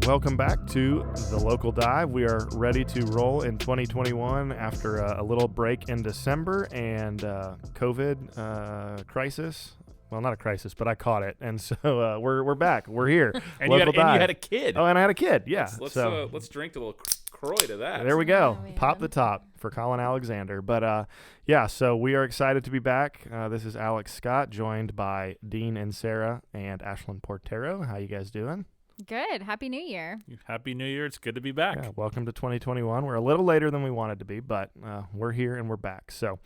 Welcome back to the Local Dive. We are ready to roll in 2021 after a little break in December and COVID crisis. Well, not a crisis, but I caught it, and so we're back. We're here. And you had a kid. Oh, and I had a kid. Yeah. Let's drink a little Croy to that. There we go. Oh, Pop the top for Colin Alexander. But yeah, so we are excited to be back. This is Alex Scott, joined by Dean and Sarah and Ashlyn Portero. How you guys doing? Good. Happy New Year. Happy New Year. It's good to be back. Yeah, welcome to 2021. We're a little later than we wanted to be, but we're here and we're back. So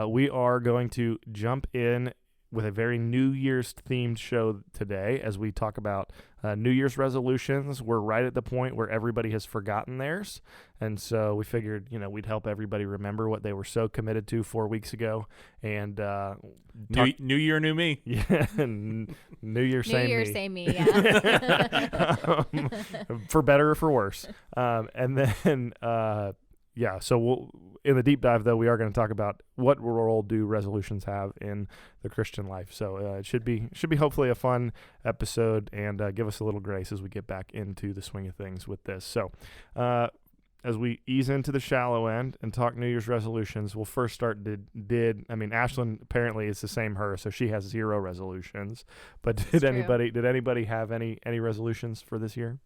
we are going to jump in with a very New Year's themed show today as we talk about New Year's resolutions. We're right at the point where everybody has forgotten theirs. And so we figured, we'd help everybody remember what they were so committed to 4 weeks ago. And New Year, new me. Yeah, New Year, same New Year, me. same me. Yeah. For better or for worse. And then, yeah, so in the deep dive, though, we are going to talk about what role do resolutions have in the Christian life. So it should be hopefully a fun episode and give us a little grace as we get back into the swing of things with this. So as we ease into the shallow end and talk New Year's resolutions, we'll first start Ashlyn, apparently it's the same her, so she has 0 resolutions. But did anybody have any resolutions for this year?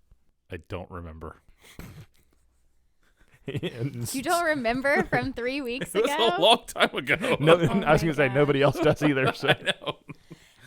I don't remember. You don't remember from 3 weeks ago? It was a long time ago. No, Oh I was going to say nobody else does either. So.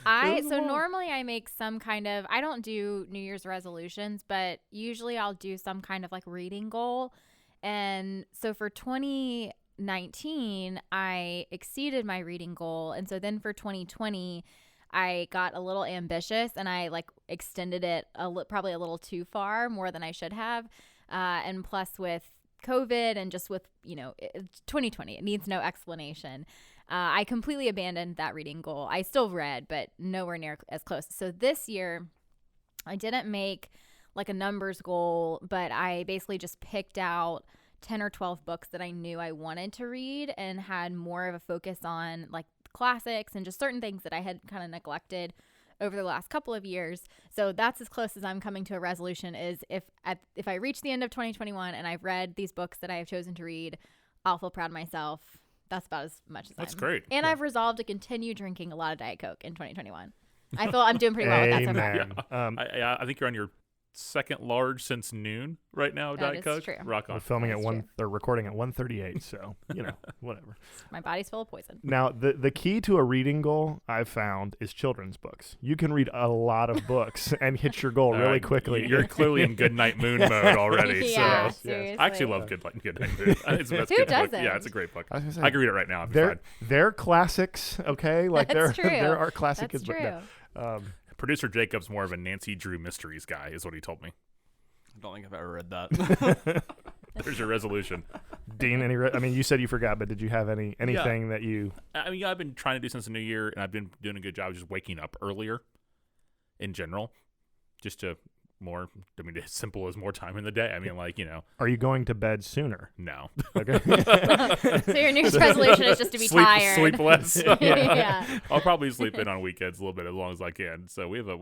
I know. So normally I make some kind of, I don't do New Year's resolutions, but usually I'll do some kind of like reading goal. And so for 2019, I exceeded my reading goal. And so then for 2020, I got a little ambitious and I like extended it probably a little too far, more than I should have. And plus with COVID and just with, 2020, it needs no explanation. I completely abandoned that reading goal. I still read, but nowhere near as close. So this year, I didn't make like a numbers goal, but I basically just picked out 10 or 12 books that I knew I wanted to read and had more of a focus on like classics and just certain things that I had kind of neglected over the last couple of years. So that's as close as I'm coming to a resolution is if I reach the end of 2021 and I've read these books that I have chosen to read, I'll feel proud of myself. That's about as much as That's great. And I've resolved to continue drinking a lot of Diet Coke in 2021. I feel I'm doing pretty well with that so far. Amen. I think you're on your second large since noon right now, That Diet is Coke. true. Rock on. We're filming That's at true. they're recording at 1:38, so whatever. My body's full of poison. Now the key to a reading goal I've found is children's books. You can read a lot of books and hit your goal really quickly. You're clearly in Good Night Moon mode already. Yeah, So seriously. I actually love Good Night Moon. It's the best Who good book. doesn't? Yeah, it's a great book. I was gonna say, I can read it right now. I'll be fine. they're classics, okay? Like That's true. there are classic That's kids, true. but no. Producer Jacob's more of a Nancy Drew Mysteries guy, is what he told me. I don't think I've ever read that. There's your resolution. Dean, you said you forgot, but did you have anything that you? I've been trying to do since the new year, and I've been doing a good job just waking up earlier in general, just to as simple as more time in the day. Are you going to bed sooner? No. Okay. So your New Year's resolution is just to be tired. Sleep less. Yeah. I'll probably sleep in on weekends a little bit as long as I can. So we have a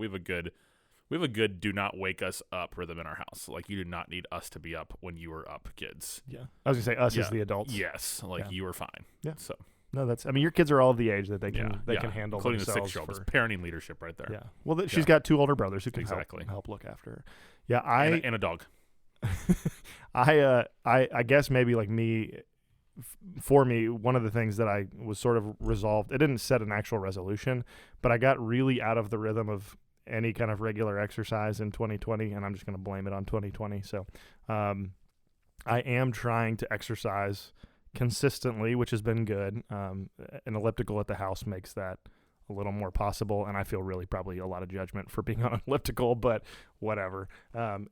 good do not wake us up rhythm in our house. Like, you do not need us to be up when you are up, kids. Yeah. I was gonna say us as the adults. Yes. You are fine. Yeah. So No, your kids are all of the age that they can can handle including themselves. the 6-year-old. It's parenting leadership right there. Yeah. Well, she's got 2 older brothers who can Exactly. help look after her. Yeah. And a dog. I guess maybe like me, for me, one of the things that I was sort of resolved, it didn't set an actual resolution, but I got really out of the rhythm of any kind of regular exercise in 2020, and I'm just going to blame it on 2020. So I am trying to exercise consistently, which has been good. An elliptical at the house makes that a little more possible, and I feel really probably a lot of judgment for being on an elliptical, but whatever.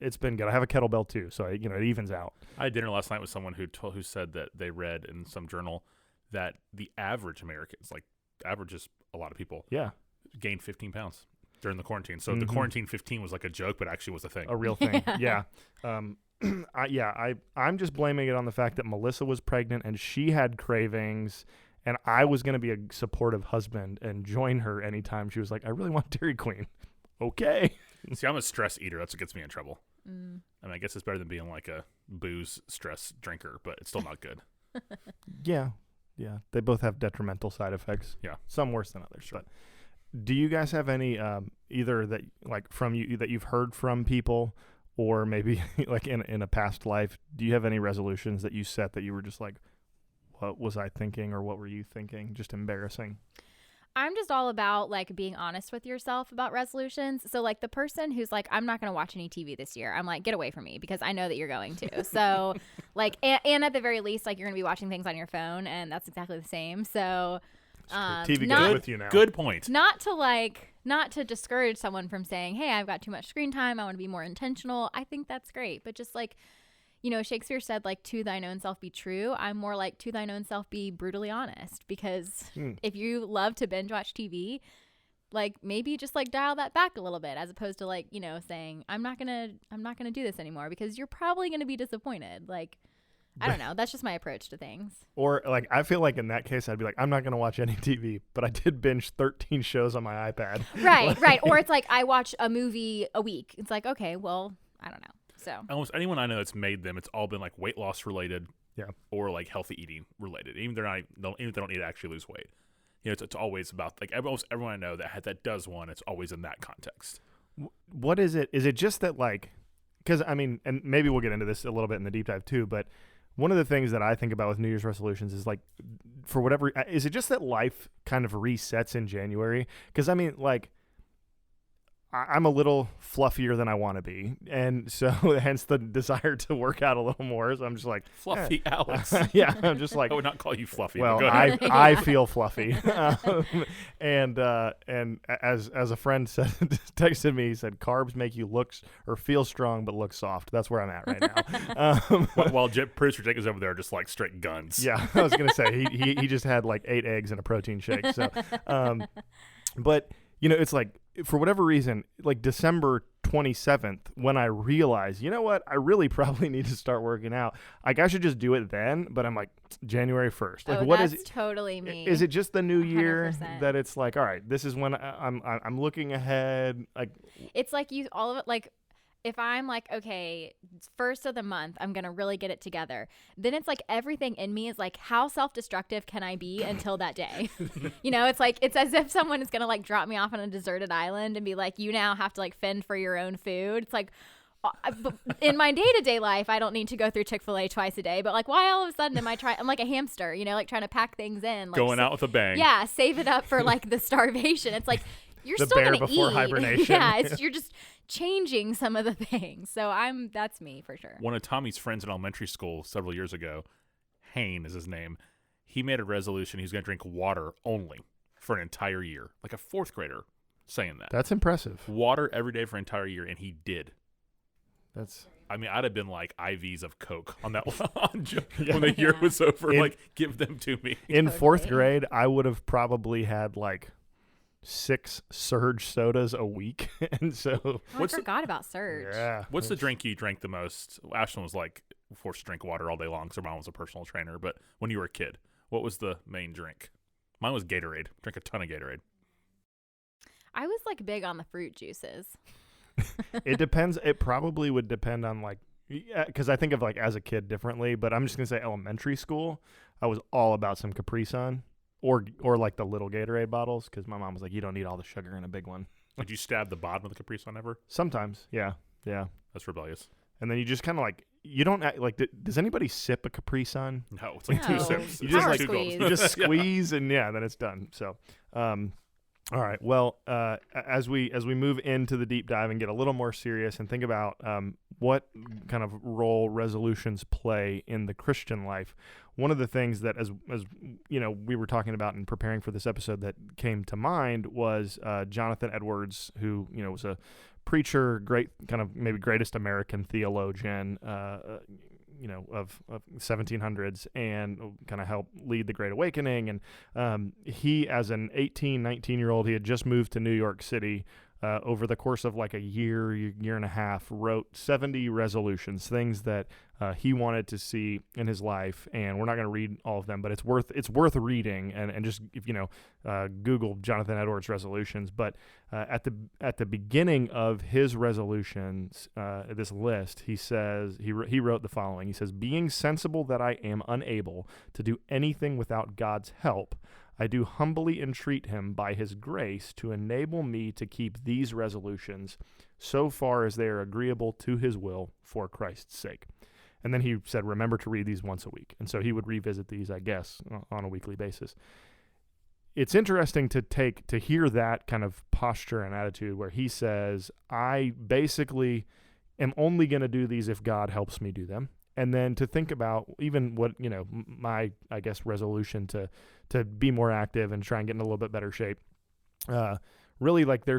It's been good. I have a kettlebell too, so it evens out. I had dinner last night with someone who said that they read in some journal that the average Americans, like averages a lot of people, gained 15 pounds during the quarantine. So the quarantine 15 was like a joke, but actually was a thing. A real thing. Yeah. I'm just blaming it on the fact that Melissa was pregnant and she had cravings, and I was going to be a supportive husband and join her anytime she was like, I really want Dairy Queen. Okay. See, I'm a stress eater. That's what gets me in trouble. I mean, I guess it's better than being like a booze stress drinker, but it's still not good. Yeah. They both have detrimental side effects. Yeah. Some worse than others. Sure. But do you guys have any either that like from you that you've heard from people, or maybe like in a past life, do you have any resolutions that you set that you were just like, what was I thinking, or what were you thinking? Just embarrassing. I'm just all about like being honest with yourself about resolutions. So like the person who's like, I'm not going to watch any TV this year, I'm like, get away from me, because I know that you're going to. So like, and at the very least, like you're going to be watching things on your phone, and that's exactly the same. So TV goes with you now. Good point. Not to discourage someone from saying, hey, I've got too much screen time, I want to be more intentional. I think that's great. But just like, you know, Shakespeare said, like, to thine own self be true. I'm more like, to thine own self be brutally honest. Because if you love to binge watch TV, like maybe just like dial that back a little bit, as opposed to like, you know, saying I'm not gonna do this anymore, because you're probably gonna be disappointed. Like, I don't know. That's just my approach to things. Or like, I feel like in that case, I'd be like, I'm not going to watch any TV, but I did binge 13 shows on my iPad. Right. Or it's like, I watch a movie a week. It's like, okay, well, I don't know. So almost anyone I know that's made them, it's all been like weight loss related, or like healthy eating related. Even if they don't need to actually lose weight, you know, it's always about like almost everyone I know that does one. It's always in that context. What is it? Is it just that like, because I mean, and maybe we'll get into this a little bit in the deep dive too, but one of the things that I think about with New Year's resolutions is like, for whatever, is it just that life kind of resets in January? Because I mean, like, I'm a little fluffier than I want to be, and so hence the desire to work out a little more. So I'm just like fluffy, Alex. Yeah, I'm just like, I would not call you fluffy. Well, I feel fluffy, and as a friend said, texted me, he said, carbs make you look or feel strong but look soft. That's where I'm at right now. While producer Jake is over there, just like straight guns. Yeah, I was gonna say he just had like 8 eggs and a protein shake. So, but you know, it's like, for whatever reason, like December 27th, when I realized, you know what, I really probably need to start working out. Like, I should just do it then, but I'm like, January 1st. Like, what is it? Totally me. Is it just the new year 100%. that it's like, all right, this is when I'm looking ahead? Like, it's like all of it, like, if I'm like, okay, first of the month, I'm going to really get it together. Then it's like everything in me is like, how self-destructive can I be until that day? You know, it's like, it's as if someone is going to like drop me off on a deserted island and be like, you now have to like fend for your own food. It's like, in my day-to-day life, I don't need to go through Chick-fil-A twice a day, but like, why all of a sudden I'm like a hamster, you know, like trying to pack things in. Like, going out with a bang. Yeah, save it up for like the starvation. It's like, you're the still bear gonna before eat. hibernation. Yeah, you're just changing some of the things. So that's me for sure. One of Tommy's friends in elementary school several years ago, Hayne is his name, he made a resolution he's going to drink water only for an entire year. Like a 4th grader saying that. That's impressive. Water every day for an entire year, and he did. I mean, I'd have been like IVs of Coke on that when the year was over. Like, give them to me. In 4th grade, I would have probably had like 6 Surge sodas a week. And so I forgot about Surge. Yeah. What's the drink you drank the most? Ashton was like forced to drink water all day long, so mine was a personal trainer. But when you were a kid, what was the main drink? Mine was Gatorade. Drank a ton of Gatorade. I was like big on the fruit juices. It depends. It probably would depend on like, because I think of like as a kid differently, but I'm just going to say elementary school, I was all about some Capri Sun or like the little Gatorade bottles, because my mom was like, you don't need all the sugar in a big one. Would you stab the bottom of the Capri Sun ever? Sometimes, yeah. That's rebellious. And then you just kind of like, you don't act like, does anybody sip a Capri Sun? No, it's like 2 sips. You just Power like squeeze. you just squeeze and then it's done. So, all right. Well, as we move into the deep dive and get a little more serious and think about what kind of role resolutions play in the Christian life, one of the things that, as you know, we were talking about in preparing for this episode that came to mind was Jonathan Edwards, who, you know, was a preacher, great kind of maybe greatest American theologian, you know, of 1700s, and kind of helped lead the Great Awakening. And he, as an 19-year-old, he had just moved to New York City over the course of like a year and a half, wrote 70 resolutions, things that he wanted to see in his life. And we're not going to read all of them, but it's worth reading and just, if Google Jonathan Edwards resolutions. But at the beginning of his resolutions, this list, he says, he wrote the following. He says, being sensible that I am unable to do anything without God's help, I do humbly entreat him by his grace to enable me to keep these resolutions so far as they are agreeable to his will for Christ's sake. And then he said, remember to read these once a week. And so he would revisit these, I guess, on a weekly basis. It's interesting to hear that kind of posture and attitude where he says, I basically am only going to do these if God helps me do them. And then to think about even what, my, I guess, resolution to be more active and try and get in a little bit better shape. Really, like, I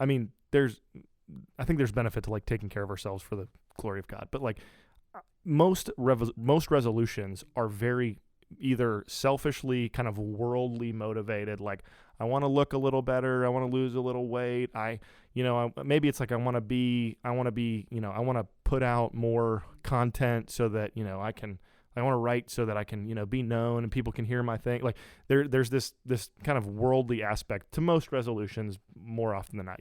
think there's benefit to like taking care of ourselves for the glory of God. But like most resolutions are very either selfishly kind of worldly motivated, like I want to look a little better, I want to lose a little weight, maybe it's like I want to put out more content so that I want to write so that I can be known and people can hear my thing. Like there's this kind of worldly aspect to most resolutions more often than not.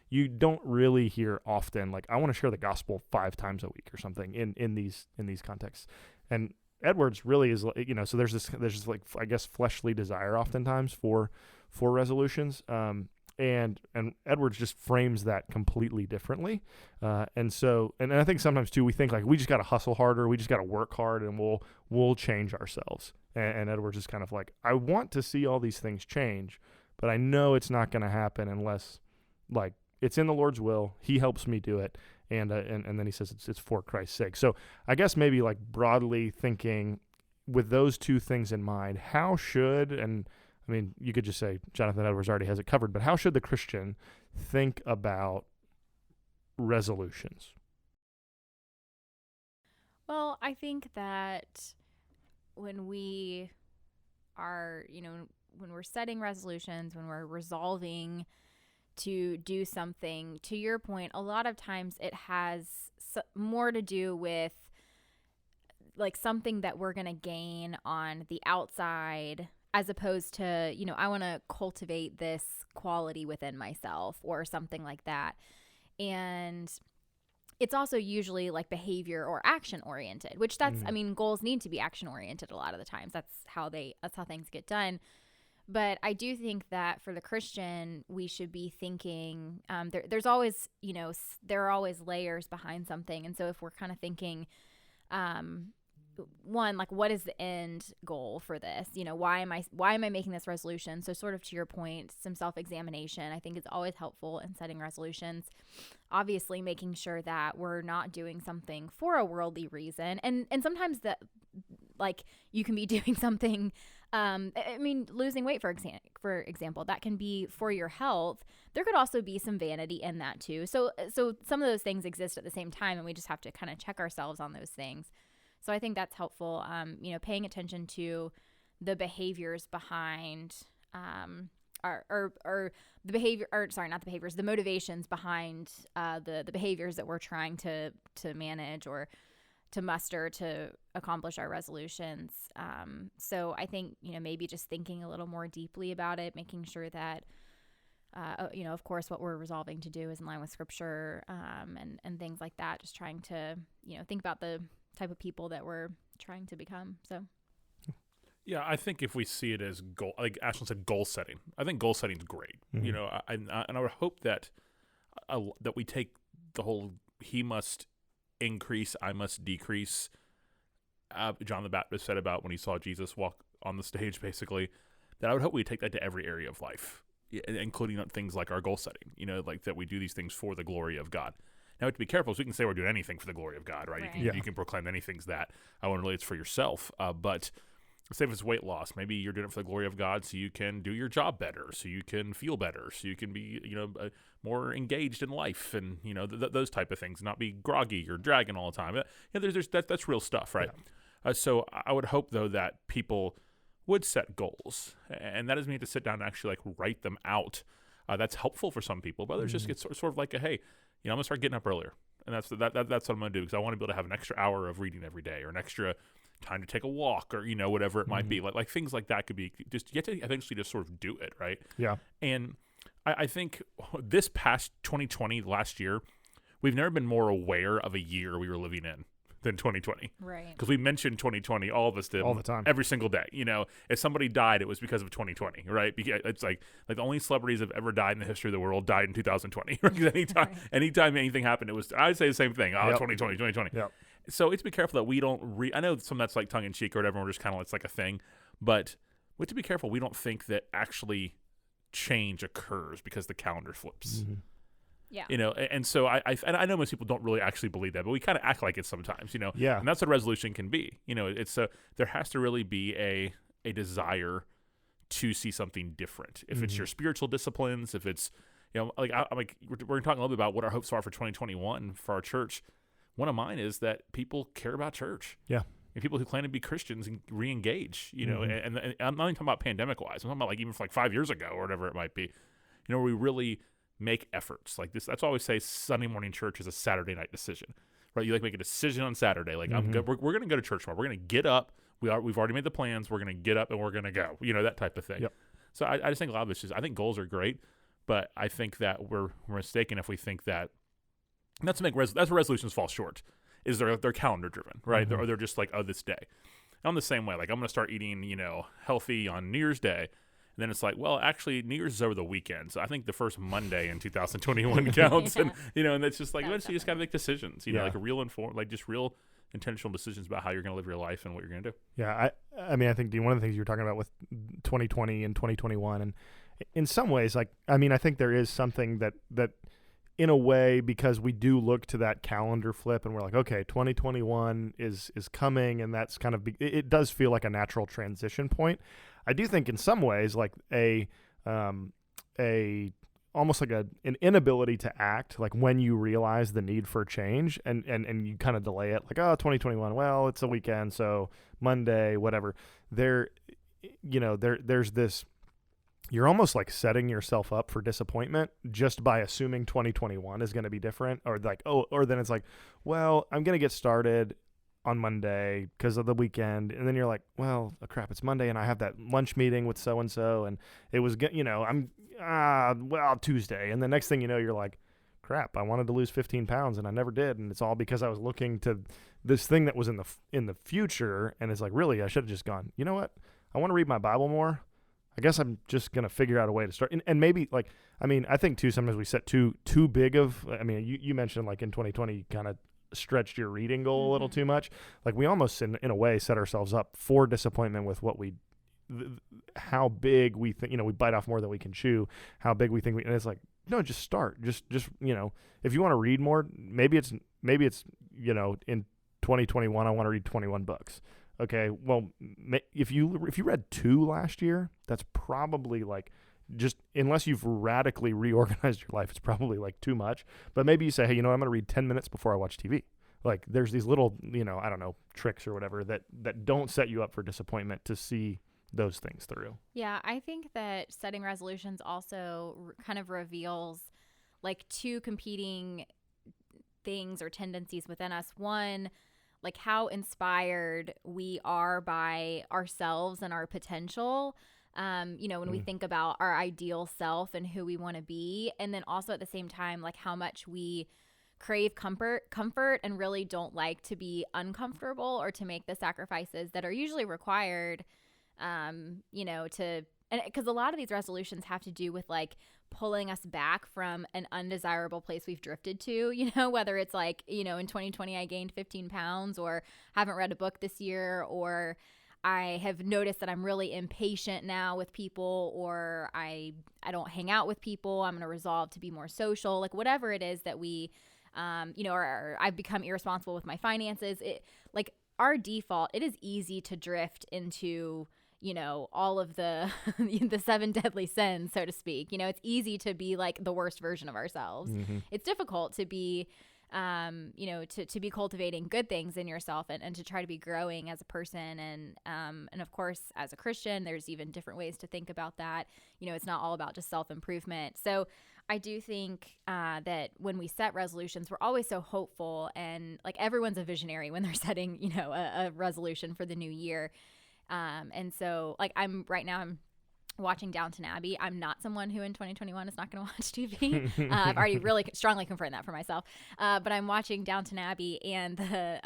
You don't really hear often like I want to share the gospel 5 times a week or something in these contexts. And Edwards really is, so there's this like, I guess, fleshly desire oftentimes for resolutions. And Edwards just frames that completely differently. And I think sometimes too, we think like we just got to hustle harder, we just got to work hard and we'll change ourselves. And Edwards is kind of like, I want to see all these things change, but I know it's not going to happen unless like it's in the Lord's will. He helps me do it. And then he says it's for Christ's sake. So I guess maybe like broadly thinking with those two things in mind, how should, and I mean, you could just say Jonathan Edwards already has it covered, but how should the Christian think about resolutions? Well, I think that when we are, when we're setting resolutions, when we're resolving to do something, to your point, a lot of times it has more to do with like something that we're going to gain on the outside, as opposed to, I want to cultivate this quality within myself or something like that. And it's also usually like behavior or action oriented, which goals need to be action oriented a lot of the times. That's how things get done. But I do think that for the Christian, we should be thinking, there's always, there are always layers behind something. And so if we're kind of thinking, one, like, what is the end goal for this? Why am I making this resolution? So sort of to your point, some self-examination, I think is always helpful in setting resolutions. Obviously making sure that we're not doing something for a worldly reason. And sometimes that, like, you can be doing something, losing weight, for example, that can be for your health. There could also be some vanity in that too. So some of those things exist at the same time, and we just have to kind of check ourselves on those things. So I think that's helpful, paying attention to the behaviors behind, the motivations behind the behaviors that we're trying to manage or to muster to accomplish our resolutions. So I think, maybe just thinking a little more deeply about it, making sure that, of course, what we're resolving to do is in line with Scripture, and things like that. Just trying to, think about the type of people that we're trying to become. So yeah, I think if we see it as goal, like Ashlyn said, goal setting, I think goal setting is great. And I would hope that that we take the whole he must increase, I must decrease. John the Baptist said about when he saw Jesus walk on the stage, basically, that I would hope we take that to every area of life, including things like our goal setting, like that we do these things for the glory of God. Now, we have to be careful, so we can say we're doing anything for the glory of God, right? You can proclaim anything's that. I want to really it's for yourself. But say if it's weight loss, maybe you're doing it for the glory of God so you can do your job better, so you can feel better, so you can be, more engaged in life and, those type of things, not be groggy or dragging all the time. That's real stuff, right? Yeah. So I would hope, though, that people would set goals, and that doesn't mean to sit down and actually, like, write them out. That's helpful for some people. But others just get sort of like a, hey, I'm going to start getting up earlier. And that's what I'm going to do, because I want to be able to have an extra hour of reading every day, or an extra time to take a walk, or, whatever it might be. Like things like that could be just, you have to eventually just sort of do it, right? Yeah. And I think this past 2020, last year, we've never been more aware of a year we were living in than 2020. Right. Because we mentioned 2020, all of us did. All the time. Every single day. If somebody died, it was because of 2020, right? Because it's like the only celebrities that have ever died in the history of the world died in 2020. anytime anything happened, it was, I'd say the same thing. 2020. Yep. So it's be careful that we don't I know some that's like tongue in cheek or whatever, we're just kind of, it's like a thing, but we have to be careful we don't think that actually change occurs because the calendar flips. Yeah. And so I know most people don't really actually believe that, but we kind of act like it sometimes, Yeah. And that's what a resolution can be. It's there has to really be a desire to see something different. If it's your spiritual disciplines, if it's, we're talking a little bit about what our hopes are for 2021 for our church. One of mine is that people care about church. Yeah. And people who claim to be Christians and re-engage, and I'm not even talking about pandemic-wise. I'm talking about even for 5 years ago or whatever it might be, where we really make efforts like this. That's why I always say Sunday morning church is a Saturday night decision, right? You make a decision on Saturday. Like, I'm good. We're going to go to church tomorrow. We're going to get up. We've already made the plans. We're going to get up and we're going to go, that type of thing. Yep. So I just think a lot of this I think goals are great, but I think that we're mistaken if we think that that's where resolutions fall short, is they're calendar driven, right? They're just like, this day. I'm the same way. Like, I'm going to start eating, healthy on New Year's Day. And then it's like, well, actually, New Year's is over the weekend. So I think the first Monday in 2021 counts. And, and it's just like, eventually you just got to make decisions, like real intentional decisions about how you're going to live your life and what you're going to do. Yeah. I mean, I think one of the things you were talking about with 2020 and 2021, and in some ways, like, I mean, I think there is something that in a way, because we do look to that calendar flip and we're like, okay, 2021 is coming, and that's kind of, it does feel like a natural transition point. I do think in some ways, like almost like an inability to act, like when you realize the need for change and you kind of delay it, like, 2021, well, it's a weekend, so Monday, whatever. There's this, you're almost like setting yourself up for disappointment just by assuming 2021 is going to be different, or like, or then it's like, well, I'm going to get started on Monday because of the weekend. And then you're like, well, crap, it's Monday and I have that lunch meeting with so-and-so. And it was, Tuesday. And the next thing you know, you're like, crap, I wanted to lose 15 pounds and I never did. And it's all because I was looking to this thing that was in the future. And it's like, really, I should have just gone, you know what? I want to read my Bible more. I guess I'm just going to figure out a way to start. And maybe, like, I mean, I think too, sometimes we set too big of, I mean, you mentioned like in 2020, you kind of stretched your reading goal a little too much. Like, we almost in a way set ourselves up for disappointment with what how big we think, we bite off more than we can chew, how big we think and it's like, no, just start. Just if you want to read more, maybe it's in 2021, I want to read 21 books. Okay, well, if you read 2 last year, that's probably like, just unless you've radically reorganized your life, it's probably like too much. But maybe you say, hey, I'm going to read 10 minutes before I watch TV. Like, there's these little, I don't know, tricks or whatever that don't set you up for disappointment to see those things through. Yeah, I think that setting resolutions also kind of reveals like 2 competing things or tendencies within us. One, like how inspired we are by ourselves and our potential, when we think about our ideal self and who we want to be. And then also at the same time, like how much we crave comfort and really don't like to be uncomfortable or to make the sacrifices that are usually required, because a lot of these resolutions have to do with like pulling us back from an undesirable place we've drifted to, whether it's like, in 2020 I gained 15 pounds or haven't read a book this year, or I have noticed that I'm really impatient now with people, or I don't hang out with people. I'm going to resolve to be more social, like whatever it is that we, or I've become irresponsible with my finances. Like our default, it is easy to drift into all of the the 7 deadly sins, so to speak. It's easy to be like the worst version of ourselves. It's difficult to be to be cultivating good things in yourself and to try to be growing as a person. And of course, as a Christian, there's even different ways to think about that. It's not all about just self-improvement. So I do think that when we set resolutions, we're always so hopeful, and like everyone's a visionary when they're setting, a resolution for the new year. And so like I'm watching Downton Abbey. I'm not someone who in 2021 is not going to watch TV. I've already really strongly confirmed that for myself. But I'm watching Downton Abbey, and the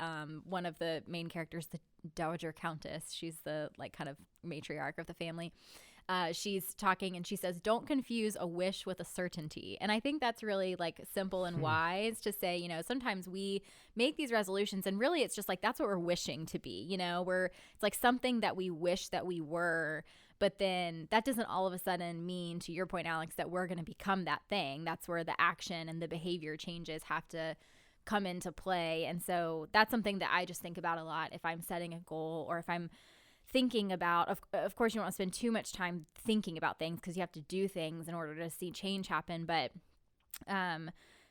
one of the main characters, the Dowager Countess, she's the like kind of matriarch of the family. She's talking and she says, "Don't confuse a wish with a certainty." And I think that's really like simple and wise to say, sometimes we make these resolutions and really it's just like, that's what we're wishing to be, it's like something that we wish that we were, but then that doesn't all of a sudden mean, to your point, Alex, that we're going to become that thing. That's where the action and the behavior changes have to come into play. And so that's something that I just think about a lot if I'm setting a goal, or if I'm thinking about, of course, you don't want to spend too much time thinking about things because you have to do things in order to see change happen. But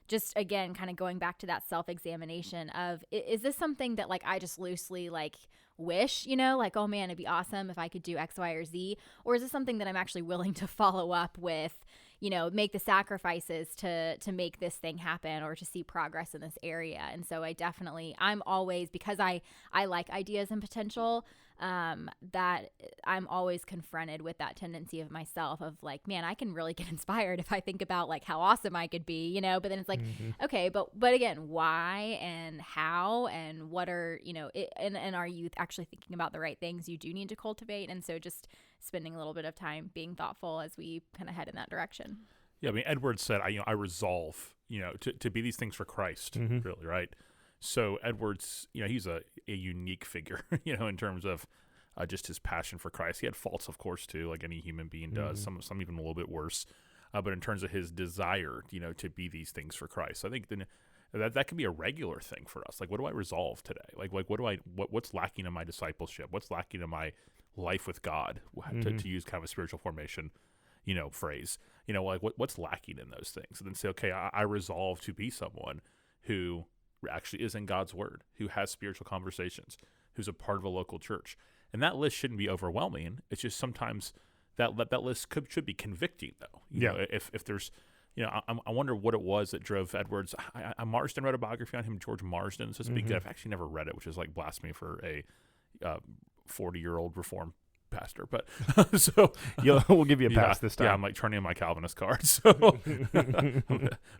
just again, kind of going back to that self-examination of, is this something that like I just loosely like wish, like, oh man, it'd be awesome if I could do X, Y, or Z? Or is this something that I'm actually willing to follow up with, make the sacrifices to make this thing happen or to see progress in this area? And so I'm always, because I like ideas and potential, that I'm always confronted with that tendency of myself of like, man, I can really get inspired if I think about like how awesome I could be, but then it's like, okay, but again, why and how and what are, and are you actually thinking about the right things you do need to cultivate? And so just spending a little bit of time being thoughtful as we kind of head in that direction. Yeah. I mean, Edwards said, I resolve, to be these things for Christ, really. Right. So Edwards, he's a unique figure, in terms of just his passion for Christ. He had faults, of course, too, like any human being does, some even a little bit worse. But in terms of his desire, to be these things for Christ, I think then that can be a regular thing for us. Like, what do I resolve today? Like what's lacking in my discipleship? What's lacking in my life with God, to use kind of a spiritual formation, phrase, like what's lacking in those things? And then say, okay, I resolve to be someone who actually is in God's word, who has spiritual conversations, who's a part of a local church. And that list shouldn't be overwhelming. It's just sometimes that list should be convicting, though. You know, if there's, I wonder what it was that drove Edwards. Marsden wrote a biography on him, George Marsden, so to speak. I've actually never read it, which is like blasphemy for a 40-year-old Reformed pastor, but so we'll give you a pass this time. Yeah, I'm like turning in my Calvinist card. So,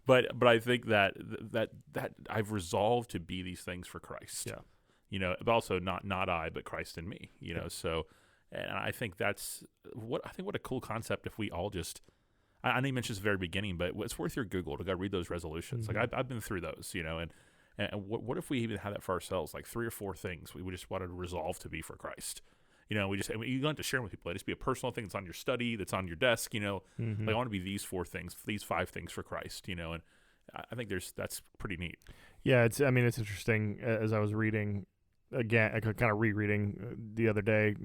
but I think that I've resolved to be these things for Christ. Yeah, but also not I, but Christ in me. So, and I think that's what a cool concept. If we all just, I know you mentioned this at the very beginning, but it's worth your Google to go read those resolutions. Like I've been through those, and what if we even had that for ourselves? Like 3 or 4 things we just wanted to resolve to be for Christ. You don't have to share them with people. It just be a personal thing that's on your study, that's on your desk. Like I want to be these 4 things, these 5 things for Christ. And I think that's pretty neat. Yeah, it's interesting. As I was reading again, I kind of rereading the other day,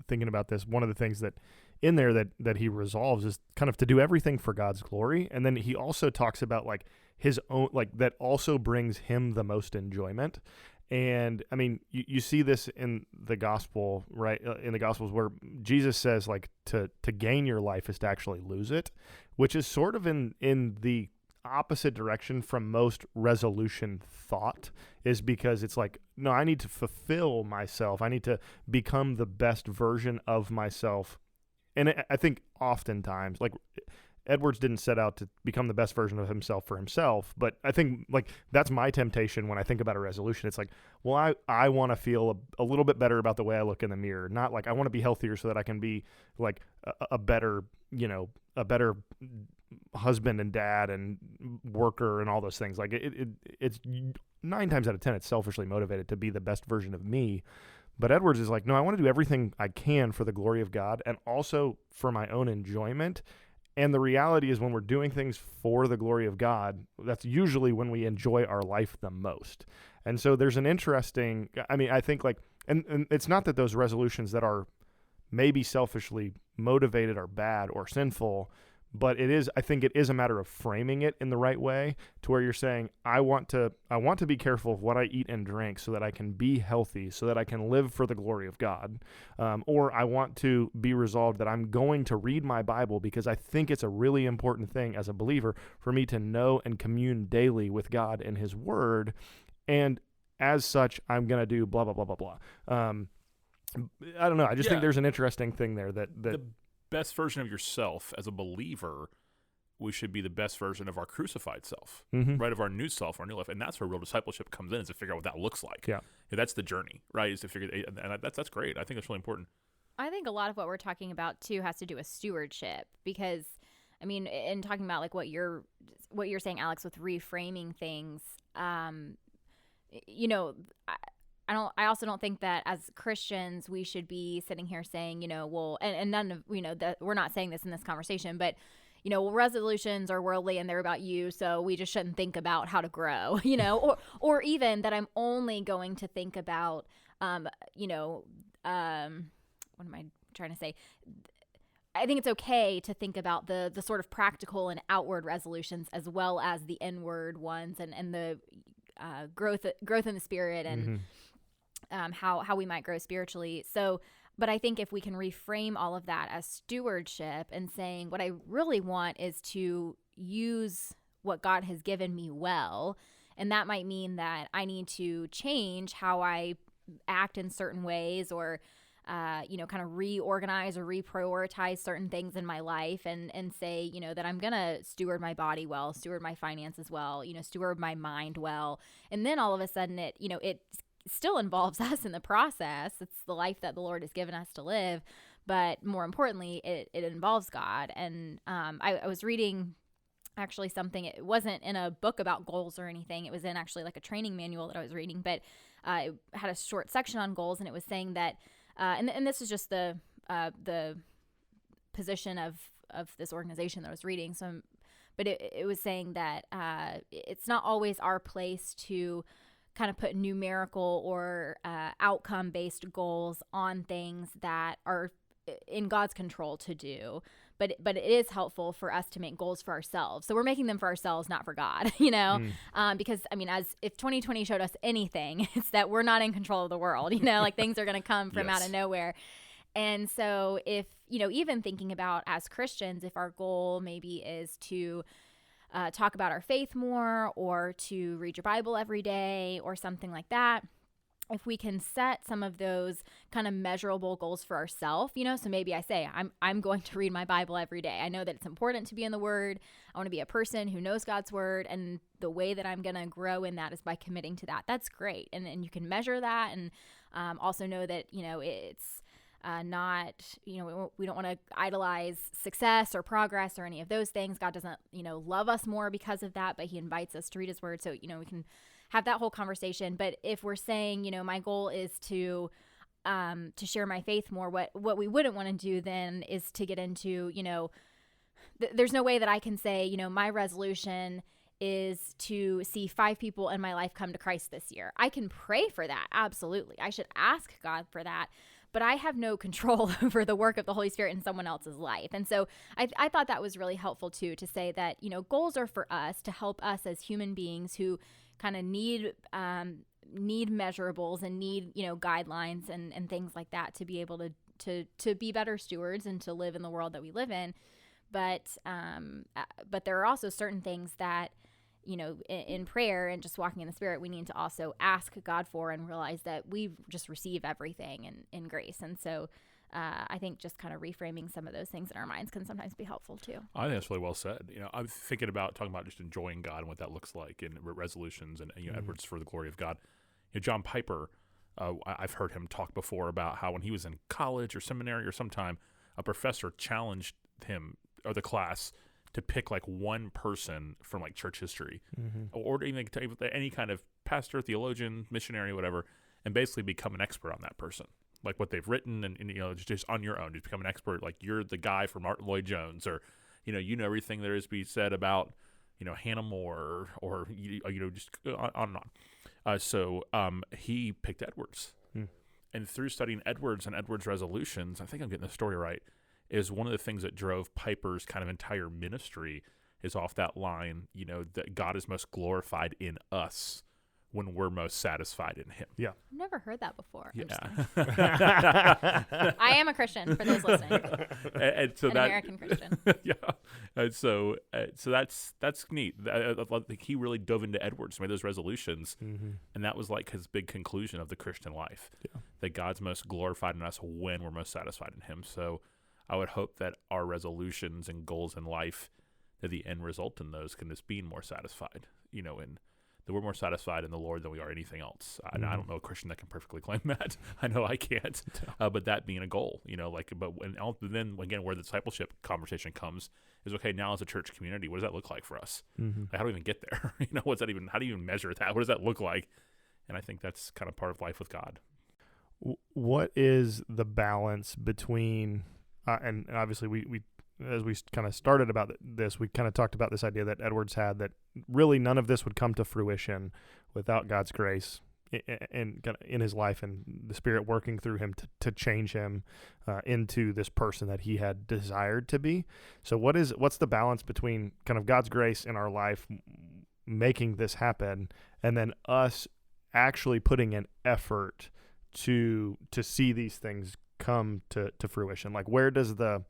thinking about this. One of the things that in there that he resolves is kind of to do everything for God's glory, and then he also talks about like his own, like that also brings him the most enjoyment. And I mean, you see this in the gospel, right? In the gospels where Jesus says like to gain your life is to actually lose it, which is sort of in the opposite direction from most resolution thought, is because it's like, no, I need to fulfill myself. I need to become the best version of myself. And I think oftentimes, like, Edwards didn't set out to become the best version of himself for himself, but I think like that's my temptation when I think about a resolution. It's like, well, I want to feel a little bit better about the way I look in the mirror. Not like I want to be healthier so that I can be like a better husband and dad and worker and all those things. Like it's 9 times out of 10, it's selfishly motivated to be the best version of me. But Edwards is like, no, I want to do everything I can for the glory of God and also for my own enjoyment. And the reality is when we're doing things for the glory of God, that's usually when we enjoy our life the most. And so there's an interesting, I think like, and it's not that those resolutions that are maybe selfishly motivated are bad or sinful, but I think it is a matter of framing it in the right way to where you're saying, I want to be careful of what I eat and drink so that I can be healthy, so that I can live for the glory of God. Or I want to be resolved that I'm going to read my Bible because I think it's a really important thing as a believer for me to know and commune daily with God and his word. And as such, I'm going to do blah, blah, blah, blah, blah. I don't know. I just think there's an interesting thing there that the best version of yourself as a believer, we should be the best version of our crucified self, right? Of our new self, our new life. And that's where real discipleship comes in, is to figure out what that looks like. Yeah. That's the journey, right? Is to figure, and that's great. I think that's really important. I think a lot of what we're talking about too has to do with stewardship, because I mean, in talking about like what you're saying, Alex, with reframing things, you know, I also don't think that as Christians we should be sitting here saying, you know, well, and none of, you know, that we're not saying this in this conversation, but you know, well, resolutions are worldly and they're about you, so we just shouldn't think about how to grow, you know, or even that I'm only going to think about, you know, what am I trying to say? I think it's okay to think about the sort of practical and outward resolutions as well as the inward ones, and the growth in the spirit, and how we might grow spiritually. So, but I think if we can reframe all of that as stewardship and saying what I really want is to use what God has given me well, and that might mean that I need to change how I act in certain ways, or you know, kind of reorganize or reprioritize certain things in my life, and say, you know, that I'm going to steward my body well, steward my finances well, you know, steward my mind well. And then all of a sudden it, you know, it still involves us in the process. It's the life that the Lord has given us to live. But more importantly, it involves God. And I was reading actually something, it wasn't in a book about goals or anything. It was in actually like a training manual that I was reading, but it had a short section on goals, and it was saying that and this is just the position of this organization that I was reading. So, but it was saying that it's not always our place to kind of put numerical or outcome-based goals on things that are in God's control to do. But it is helpful for us to make goals for ourselves. So we're making them for ourselves, not for God, you know, because I mean, as if 2020 showed us anything, it's that we're not in control of the world, you know, like things are going to come from out of nowhere. And so if, you know, even thinking about as Christians, if our goal maybe is to talk about our faith more, or to read your Bible every day or something like that, if we can set some of those kind of measurable goals for ourselves, you know, so maybe I say, I'm going to read my Bible every day. I know that it's important to be in the Word. I want to be a person who knows God's Word, and the way that I'm going to grow in that is by committing to that. That's great. And you can measure that, and also know that, you know, it's not, you know, we don't want to idolize success or progress or any of those things. God doesn't, you know, love us more because of that, but he invites us to read his Word. So, you know, we can have that whole conversation. But if we're saying, you know, my goal is to share my faith more, what we wouldn't want to do then is to get into, you know, there's no way that I can say, you know, my resolution is to see 5 people in my life come to Christ this year. I can pray for that. Absolutely. I should ask God for that. But I have no control over the work of the Holy Spirit in someone else's life. And so I thought that was really helpful too, to say that, you know, goals are for us to help us as human beings who kind of need measurables and need, you know, guidelines and things like that to be able to be better stewards and to live in the world that we live in. But there are also certain things that, you know, in prayer and just walking in the Spirit, we need to also ask God for, and realize that we just receive everything in grace. And so I think just kind of reframing some of those things in our minds can sometimes be helpful too. I think that's really well said. You know, I'm thinking about talking about just enjoying God and what that looks like in resolutions and, you know, Edwards for the glory of God. You know, John Piper, I've heard him talk before about how when he was in college or seminary or sometime, a professor challenged him or the class to pick like one person from like church history, or even any kind of pastor, theologian, missionary, whatever, and basically become an expert on that person, like what they've written, and you know, just on your own, just become an expert. Like you're the guy for Martin Lloyd-Jones, or you know everything there is to be said about, you know, Hannah More, or you know, just on and on. So he picked Edwards, and through studying Edwards and Edwards resolutions, I think I'm getting the story right. is one of the things that drove Piper's kind of entire ministry is off that line, that God is most glorified in us when we're most satisfied in him. Yeah. I've never heard that before. Yeah. I am a Christian, for those listening. and so An American Christian. Yeah. And so that's neat. I think he really dove into Edwards, made those resolutions, and that was like his big conclusion of the Christian life, that God's most glorified in us when we're most satisfied in him. So I would hope that our resolutions and goals in life, that the end result in those can just be more satisfied, and that we're more satisfied in the Lord than we are anything else. I don't know a Christian that can perfectly claim that. I know I can't. But that being a goal, then again, where the discipleship conversation comes is, okay, now as a church community, what does that look like for us? Like, how do we even get there? What's that even? How do you even measure that? What does that look like? And I think that's kind of part of life with God. What is the balance between, and obviously we as we kind of started about this, we kind of talked about this idea that Edwards had, that really none of this would come to fruition without God's grace in his life and the Spirit working through him to change him into this person that he had desired to be. So what's the balance between kind of God's grace in our life making this happen, and then us actually putting an effort to see these things come to fruition? Like, where does the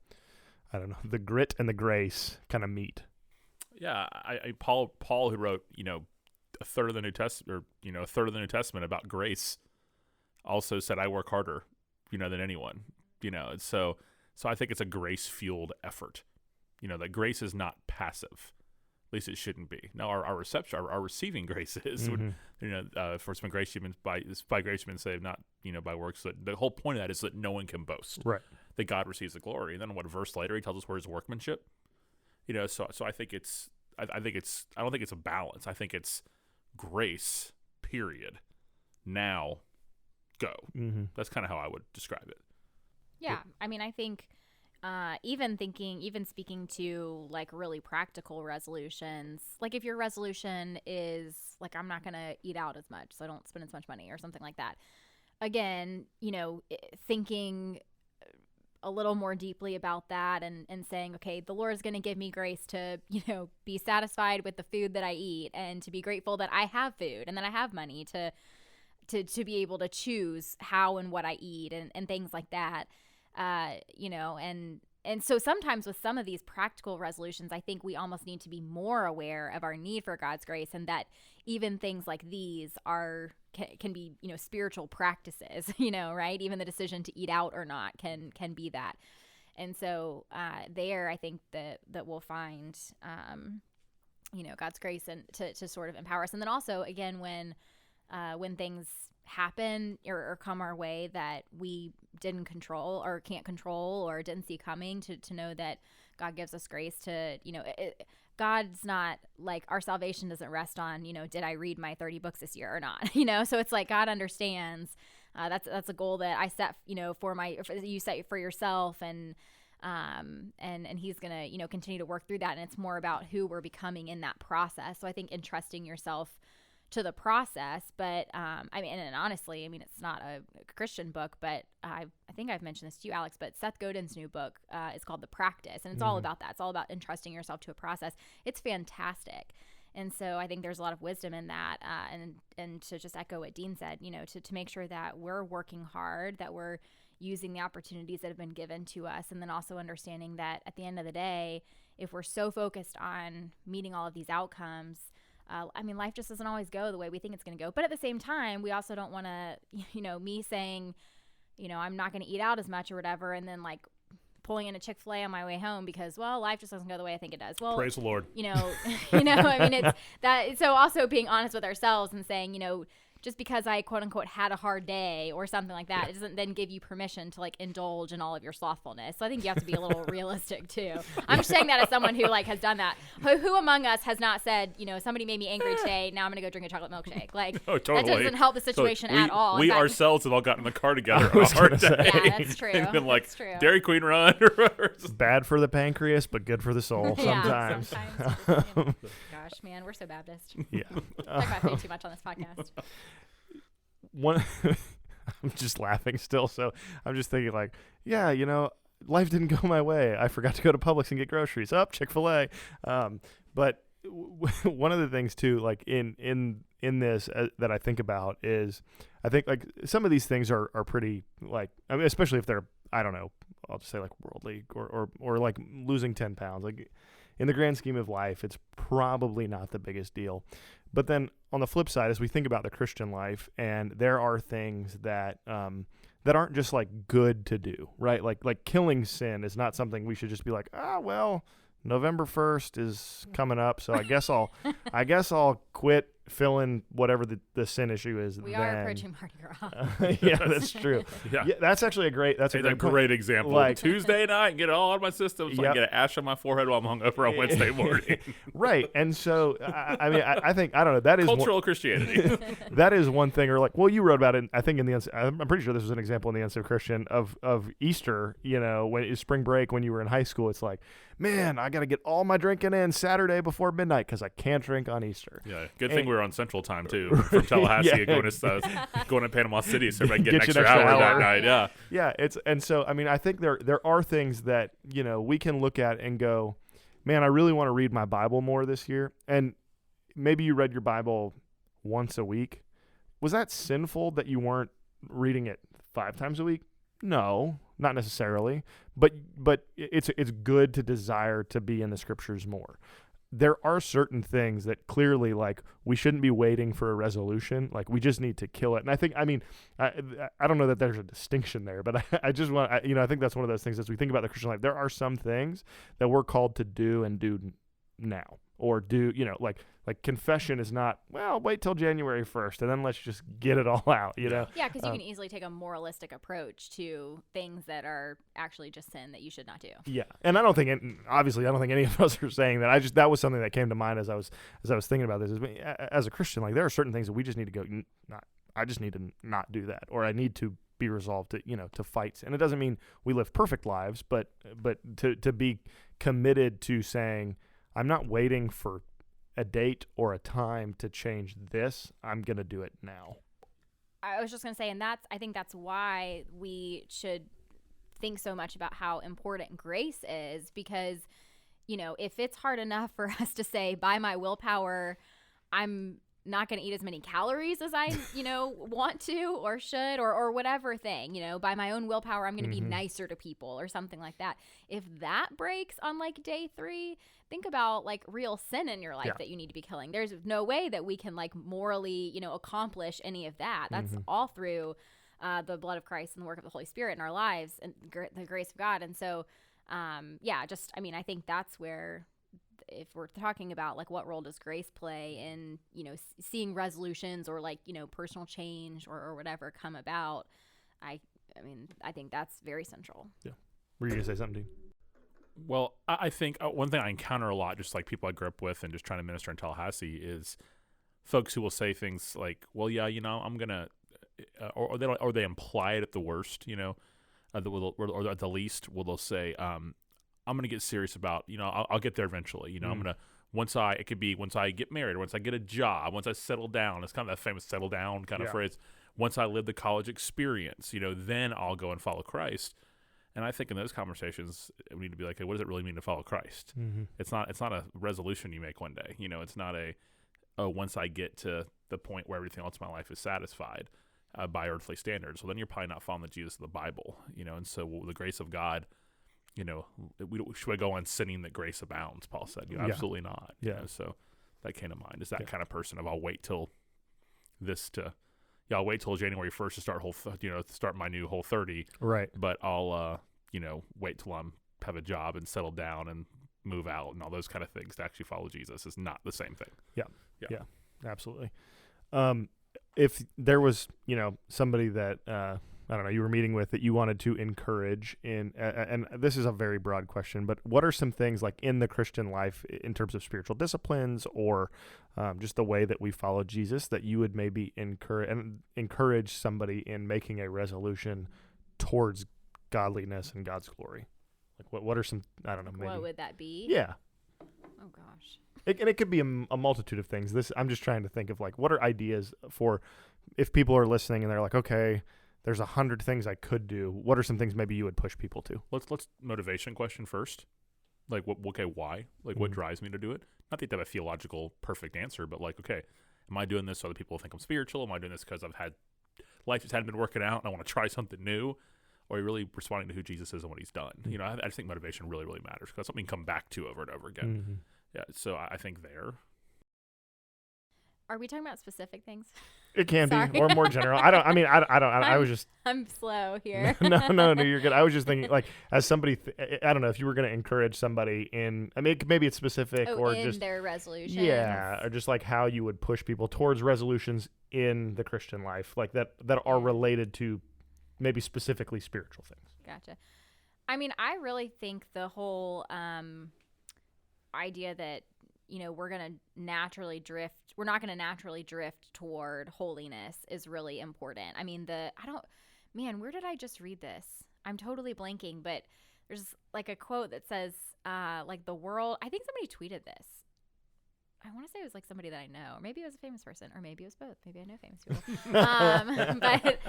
grit and the grace kind of meet? Yeah, Paul, who wrote, a third of the New Testament, or a third of the New Testament about grace, also said, "I work harder, than anyone." So I think it's a grace-fueled effort. That grace is not passive. At least it shouldn't be. Now, our reception, our receiving grace is, for it's been grace you've been by grace you've been saved, not by works. So the whole point of that is that no one can boast. Right. That God receives the glory. And then what verse later he tells us where his workmanship. So I think it's I don't think it's a balance. I think it's grace, period. Now go. That's kind of how I would describe it. Yeah. I mean, I think even speaking to like really practical resolutions, like if your resolution is like, I'm not going to eat out as much, so I don't spend as much money or something like that. Again, thinking a little more deeply about that and saying, okay, the Lord is going to give me grace to, be satisfied with the food that I eat, and to be grateful that I have food and that I have money to be able to choose how and what I eat and things like that. And so sometimes with some of these practical resolutions, I think we almost need to be more aware of our need for God's grace, and that even things like these can be, spiritual practices, right? Even the decision to eat out or not can be that. And so there, I think that we'll find, God's grace and to sort of empower us. And then also, again, when things happen or come our way that we didn't control or can't control or didn't see coming, to know that God gives us grace to, God's not like, our salvation doesn't rest on, did I read my 30 books this year or not? So it's like God understands. That's a goal that I set, you set for yourself, and he's going to, continue to work through that. And it's more about who we're becoming in that process. So I think entrusting yourself to the process, but and honestly, it's not a Christian book, but I think I've mentioned this to you, Alex, but Seth Godin's new book is called The Practice, and it's all about that. It's all about entrusting yourself to a process. It's fantastic. And so I think there's a lot of wisdom in that, and to just echo what Dean said, to make sure that we're working hard, that we're using the opportunities that have been given to us, and then also understanding that at the end of the day, if we're so focused on meeting all of these outcomes, life just doesn't always go the way we think it's going to go. But at the same time, we also don't want to, me saying, I'm not going to eat out as much or whatever, and then like pulling in a Chick-fil-A on my way home because, well, life just doesn't go the way I think it does. Well, praise the Lord. It's that. So also being honest with ourselves and saying, just because I quote unquote had a hard day or something like that, it doesn't then give you permission to like indulge in all of your slothfulness. So I think you have to be a little realistic too. I'm just saying that as someone who like has done that. Who among us has not said, somebody made me angry today, now I'm going to go drink a chocolate milkshake. Like, oh, totally. That doesn't help the situation at all. We ourselves have all gotten in the car together on a hard day. Yeah, that's true. And been like, that's true. Dairy Queen run. Bad for the pancreas, but good for the soul sometimes. Gosh, man, we're so Baptist. Yeah. Talk about food too much on this podcast. I'm just laughing still, so I'm just thinking like, yeah, life didn't go my way. I forgot to go to Publix and get groceries. Chick-fil-A. But one of the things too, like in this that I think about is, I think like some of these things are pretty, like, I mean, especially if they're, I don't know, I'll just say like worldly or like losing 10 pounds. Like in the grand scheme of life, it's probably not the biggest deal. But then on the flip side, as we think about the Christian life, and there are things that that aren't just like good to do, right? Like killing sin is not something we should just be like, well, November 1st is coming up, so I guess I'll quit filling whatever the sin issue is. We are approaching Mardi Gras. Yeah, that's true. Yeah, that's actually a great great example. Like Tuesday night, get it all out of my system, so I can get an ash on my forehead while I'm hungover on Wednesday morning. Right, and so I mean, I think, I don't know, that is cultural Christianity. That is one thing. Or like, well, you wrote about it, I think, in the I'm pretty sure this was an example in the Unsafe Christian of Easter. You know, when it's spring break when you were in high school, it's like, man, I got to get all my drinking in Saturday before midnight because I can't drink on Easter. Yeah, good thing we were on Central Time too, from Tallahassee going to Panama City, so everybody get an extra hour that night. Yeah. And so I mean, I think there are things that, you know, we can look at and go, man, I really want to read my Bible more this year. And maybe you read your Bible once a week. Was that sinful that you weren't reading it 5 times a week? No, not necessarily, but it's good to desire to be in the scriptures more. There are certain things that clearly, like, we shouldn't be waiting for a resolution. Like, we just need to kill it. And I think, I mean, I don't know that there's a distinction there, but I just want, I think that's one of those things as we think about the Christian life. There are some things that we're called to do and do now, or do, like confession is not, well, wait till January 1st and then let's just get it all out, Yeah, because you can easily take a moralistic approach to things that are actually just sin that you should not do. Yeah, and I don't think any of us are saying that. That was something that came to mind as I was thinking about this. As a Christian, like, there are certain things that we just need to go, I just need to not do that, or I need to be resolved to fight. And it doesn't mean we live perfect lives, but to be committed to saying, I'm not waiting for a date or a time to change this. I'm going to do it now. I was just going to say, and I think that's why we should think so much about how important grace is, because, if it's hard enough for us to say, by my willpower, I'm not going to eat as many calories as I, want to or should, or whatever thing, by my own willpower, I'm going to be nicer to people or something like that. If that breaks on like day 3, think about like real sin in your life that you need to be killing. There's no way that we can like morally, accomplish any of that. That's all through the blood of Christ and the work of the Holy Spirit in our lives and the grace of God. And so, I think that's where, if we're talking about like what role does grace play in, seeing resolutions or like, personal change or whatever come about, I think that's very central. Yeah. Were you going to say something, Dean? Well, I think one thing I encounter a lot, just like people I grew up with and just trying to minister in Tallahassee, is folks who will say things like, well, yeah, I'm going to, or they imply it at the worst, or at the least, they'll say, I'm going to get serious about, I'll get there eventually. I'm going to, once I get married, or once I get a job, once I settle down, it's kind of that famous settle down kind of phrase. Once I live the college experience, then I'll go and follow Christ. And I think in those conversations, we need to be like, hey, what does it really mean to follow Christ? Mm-hmm. It's not a resolution you make one day. It's not once I get to the point where everything else in my life is satisfied by earthly standards. So then you're probably not following the Jesus of the Bible, and so the grace of God, should I go on sinning that grace abounds? Paul said, absolutely not. Yeah. So that came to mind. Is that kind of person of I'll wait till I'll wait till January 1st to start my new Whole30. Right. But I'll wait till I'm have a job and settle down and move out and all those kind of things to actually follow Jesus is not the same thing. Yeah, absolutely. If there was, somebody that, I don't know, you were meeting with that you wanted to encourage in, and this is a very broad question, but what are some things like in the Christian life in terms of spiritual disciplines or just the way that we follow Jesus that you would maybe encourage somebody in making a resolution towards godliness and God's glory? Like what are some, I don't know, maybe. What would that be? Yeah. Oh gosh. It could be a multitude of things. I'm just trying to think of like, what are ideas for if people are listening and they're like, okay, there's 100 things I could do. What are some things maybe you would push people to? Let's motivation question first. Like, why? Like, what drives me to do it? Not that you have a theological perfect answer, but like, okay, am I doing this so other people think I'm spiritual? Am I doing this because life just hadn't been working out and I want to try something new? Or are you really responding to who Jesus is and what he's done? You know, I just think motivation really, really matters because it's something you come back to over and over again. Yeah, so I think there. Are we talking about specific things? It can be, or more general. I was just. I'm slow here. No, you're good. I was just thinking, like, as somebody, I don't know if you were going to encourage somebody maybe it's specific or in just their resolution. Yeah, or just like how you would push people towards resolutions in the Christian life, like that are related to maybe specifically spiritual things. Gotcha. I mean, I really think the whole idea that, you know, we're not going to naturally drift toward holiness is really important. I mean, where did I just read this? I'm totally blanking, but there's like a quote that says, like the world, I think somebody tweeted this. I want to say it was like somebody that I know, or maybe it was a famous person, or maybe it was both. Maybe I know famous people. But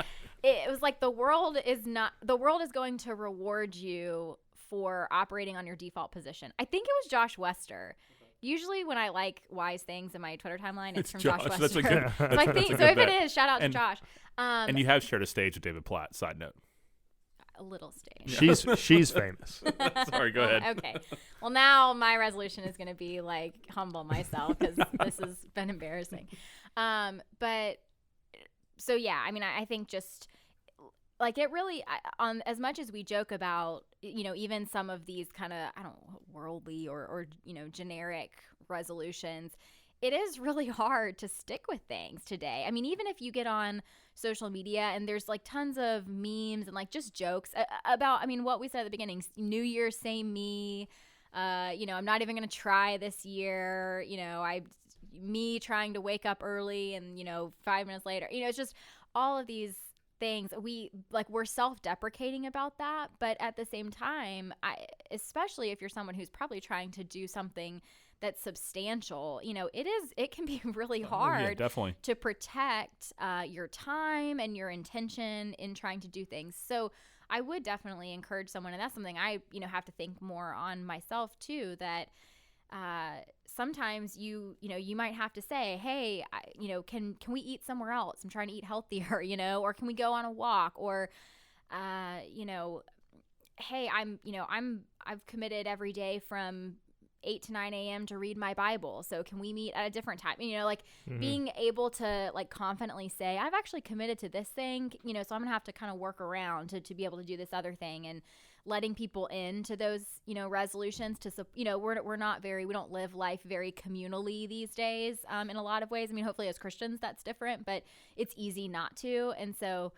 it was like the world is going to reward you for operating on your default position. I think it was Josh Wester. Usually when I like wise things in my Twitter timeline, it's from Josh Wester. That's a good, so if it is, shout out to Josh. And you have shared a stage with David Platt, side note. A little stage. She's famous. Sorry, go ahead. Okay. Well, now my resolution is going to be like humble myself because this has been embarrassing. But so yeah, I mean, I think just like it really, on as much as we joke about, you know, even some of these kind of, I don't know, worldly or, you know, generic resolutions, it is really hard to stick with things today. I mean, even if you get on social media and there's like tons of memes and like just jokes about, I mean, what we said at the beginning, New Year, same me, you know, I'm not even going to try this year, you know, me trying to wake up early and, you know, 5 minutes later, you know, it's just all of these things we're self-deprecating about that, but at the same time, especially if you're someone who's probably trying to do something that's substantial, you know, it can be really hard definitely to protect your time and your intention in trying to do things. So I would definitely encourage someone, and that's something I, you know, have to think more on myself too, that sometimes you might have to say, hey, you know, can we eat somewhere else? I'm trying to eat healthier, you know, or can we go on a walk? Or, you know, hey, I've committed every day from 8 to 9 a.m. to read my Bible. So can we meet at a different time? You know, like being able to like confidently say, I've actually committed to this thing, you know, so I'm gonna have to kind of work around to be able to do this other thing, and letting people into those, you know, resolutions to, you know, we don't live life very communally these days in a lot of ways. I mean, hopefully as Christians that's different, but it's easy not to. And so,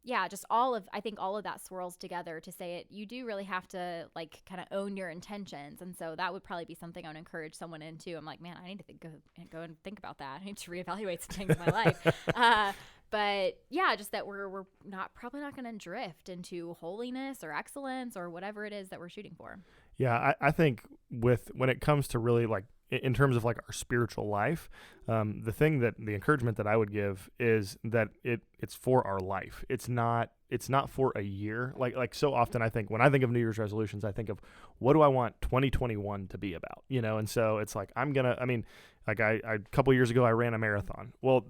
yeah, just I think all of that swirls together to say you do really have to like kind of own your intentions. And so that would probably be something I would encourage someone into. I'm like, man, I need to go and think about that. I need to reevaluate some things in my life. But yeah, just that we're probably not going to drift into holiness or excellence or whatever it is that we're shooting for. Yeah, I think when it comes to really like in terms of like our spiritual life, the encouragement that I would give is that it's for our life. It's not for a year. Like so often I think when I think of New Year's resolutions, I think of what do I want 2021 to be about, you know? And so it's like a couple years ago I ran a marathon. Well,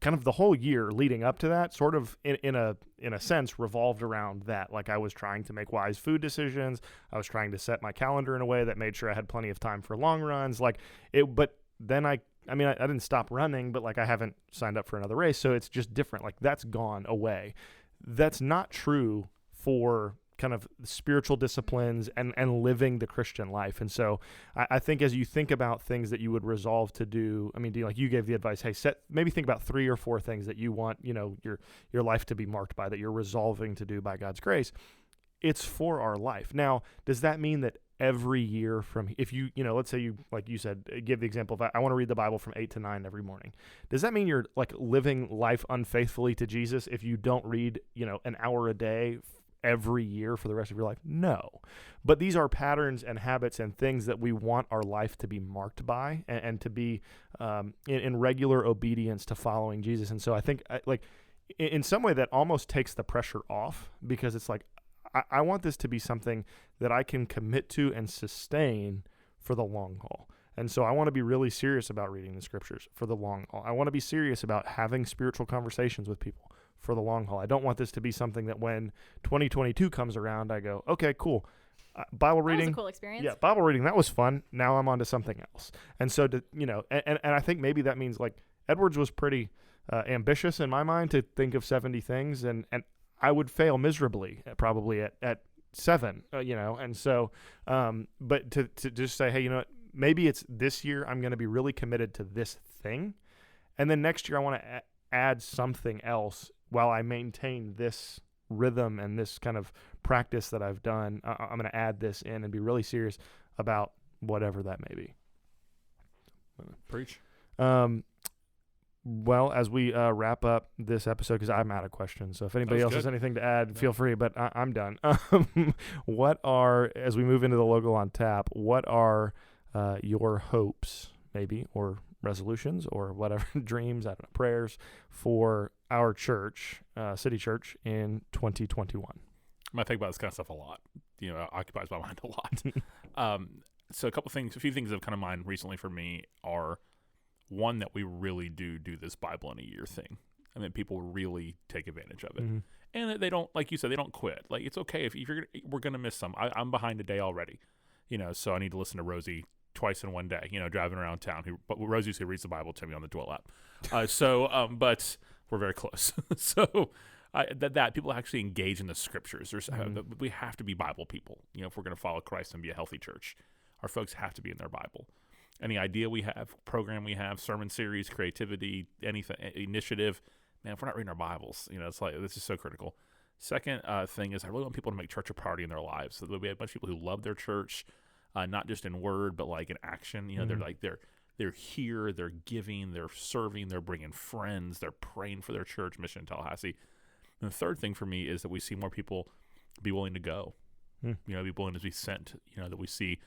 kind of the whole year leading up to that sort of in a sense revolved around that. Like I was trying to make wise food decisions. I was trying to set my calendar in a way that made sure I had plenty of time for long runs. But then I didn't stop running, but like I haven't signed up for another race. So it's just different. Like that's gone away. That's not true for kind of spiritual disciplines and living the Christian life. And so I think as you think about things that you would resolve to do, I mean, like you gave the advice, hey, maybe think about 3 or 4 things that you want, you know, your life to be marked by, that you're resolving to do by God's grace. It's for our life. Now, does that mean that every year if you let's say you, like you said, give the example of I want to read the Bible from 8 to 9 every morning. Does that mean you're like living life unfaithfully to Jesus if you don't read, you know, an hour a day every year for the rest of your life? No. But these are patterns and habits and things that we want our life to be marked by and to be in regular obedience to following Jesus. And so I think like in some way that almost takes the pressure off, because it's like, I want this to be something that I can commit to and sustain for the long haul. And so I want to be really serious about reading the scriptures for the long haul. I want to be serious about having spiritual conversations with people for the long haul. I don't want this to be something that when 2022 comes around, I go, okay, cool. Bible reading. That was a cool experience. Yeah, Bible reading, that was fun. Now I'm on to something else. And so, and I think maybe that means like Edwards was pretty ambitious in my mind to think of 70 things, and I would fail miserably probably at 7, and so, but to just say, hey, maybe it's this year I'm going to be really committed to this thing, and then next year I want to add something else while I maintain this rhythm and this kind of practice that I've done. I'm going to add this in and be really serious about whatever that may be. Preach. Well, as we wrap up this episode, because I'm out of questions, so if anybody else has anything to add, feel free, but I'm done. As we move into the Local on Tap, what are your hopes, maybe, or resolutions, or whatever, dreams, I don't know, prayers for our church, City Church, in 2021? I think about this kind of stuff a lot. It occupies my mind a lot. So a few things that have come to mind recently for me are, one, that we really do this Bible in a year thing. I mean, people really take advantage of it. Mm-hmm. And that they don't, like you said, they don't quit. Like, it's okay if we're going to miss some. I'm behind a day already, so I need to listen to Rosie twice in one day, driving around town. But Rosie's who reads the Bible to me on the Dwell app. But we're very close. So that people actually engage in the scriptures. We have to be Bible people, if we're going to follow Christ and be a healthy church. Our folks have to be in their Bible. Any idea we have, program we have, sermon series, creativity, anything, initiative, man, if we're not reading our Bibles, it's like, this is so critical. Second thing is, I really want people to make church a priority in their lives. So we have a bunch of people who love their church, not just in word, but like in action. They're here, they're giving, they're serving, they're bringing friends, they're praying for their church mission in Tallahassee. And the third thing for me is that we see more people be willing to go, be willing to be sent, that we see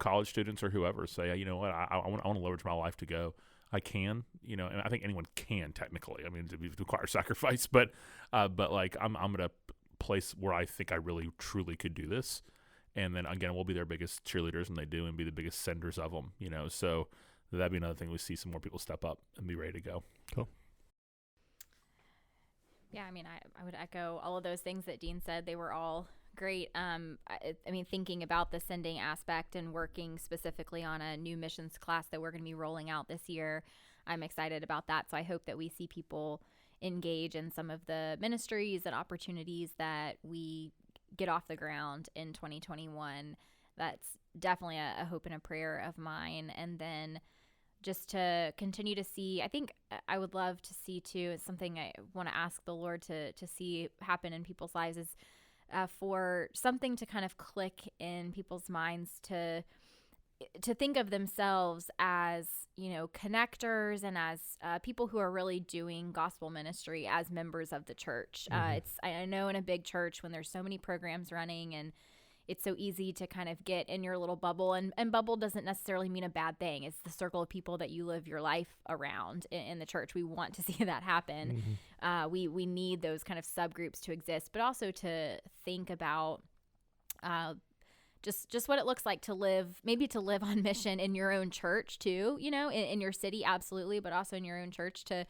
college students or whoever say, you know what, I want to leverage my life to go. I can, and I think anyone can technically. I mean, it requires sacrifice, but like I'm going to place where I think I really truly could do this, and then again, we'll be their biggest cheerleaders when they do, and be the biggest senders of them. So that'd be another thing. We see some more people step up and be ready to go. Cool. Yeah, I mean, I would echo all of those things that Dean said. They were all great. I mean, thinking about the sending aspect and working specifically on a new missions class that we're going to be rolling out this year, I'm excited about that. So I hope that we see people engage in some of the ministries and opportunities that we get off the ground in 2021. That's definitely a hope and a prayer of mine. And then just to continue to see, I think I would love to see too, it's something I want to ask the Lord to see happen in people's lives, is for something to kind of click in people's minds to think of themselves as, connectors and as people who are really doing gospel ministry as members of the church. I know in a big church when there's so many programs running and it's so easy to kind of get in your little bubble, and bubble doesn't necessarily mean a bad thing. It's the circle of people that you live your life around in the church. We want to see that happen. Mm-hmm. We need those kind of subgroups to exist, but also to think about just what it looks like to live on mission in your own church too, in your city, absolutely, but also in your own church to